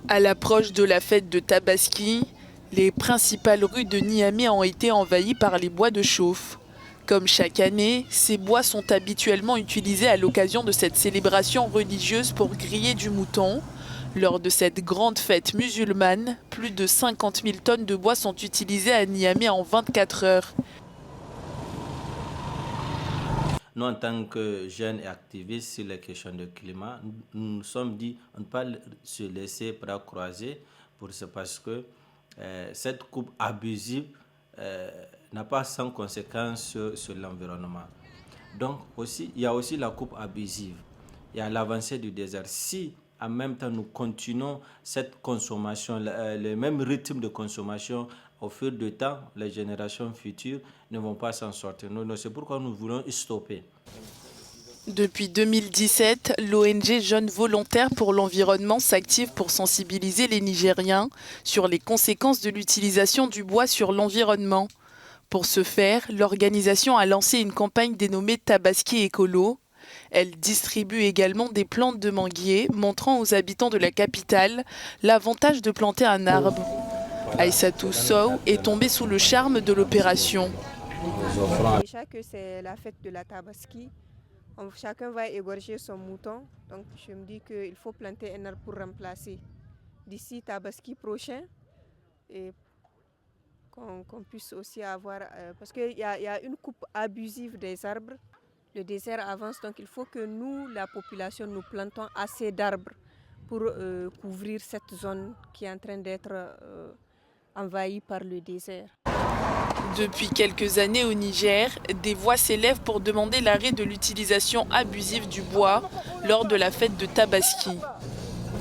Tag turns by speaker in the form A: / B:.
A: À l'approche de la fête de Tabaski, les principales rues de Niamey ont été envahies par les bois de chauffe. Comme chaque année, ces bois sont habituellement utilisés à l'occasion de cette célébration religieuse pour griller du mouton. Lors de cette grande fête musulmane, plus de 50 000 tonnes de bois sont utilisées à Niamey en 24 heures.
B: Nous, en tant que jeunes et activistes sur les questions de climat, nous nous sommes dit on ne peut pas se laisser bras croisés parce que cette coupe abusive n'a pas sans conséquence sur l'environnement. Donc aussi, il y a aussi la coupe abusive. Il y a l'avancée du désert. Si en même temps nous continuons cette consommation, le même rythme de consommation au fil du temps, les générations futures ne vont pas s'en sortir. C'est pourquoi nous voulons stopper.
A: Depuis 2017, l'ONG Jeunes Volontaires pour l'Environnement s'active pour sensibiliser les Nigériens sur les conséquences de l'utilisation du bois sur l'environnement. Pour ce faire, l'organisation a lancé une campagne dénommée Tabaski Écolo. Elle distribue également des plantes de manguier, montrant aux habitants de la capitale l'avantage de planter un arbre. Aïssatou Sow est tombée sous le charme de l'opération.
C: Déjà que c'est la fête de la Tabaski, chacun va égorger son mouton. Donc je me dis qu'il faut planter un arbre pour remplacer d'ici Tabaski prochain et qu'on puisse aussi avoir, parce qu'il y a une coupe abusive des arbres. Le désert avance, donc il faut que nous, la population, nous plantons assez d'arbres pour couvrir cette zone qui est en train d'être envahie par le désert.
A: Depuis quelques années au Niger, des voix s'élèvent pour demander l'arrêt de l'utilisation abusive du bois lors de la fête de Tabaski.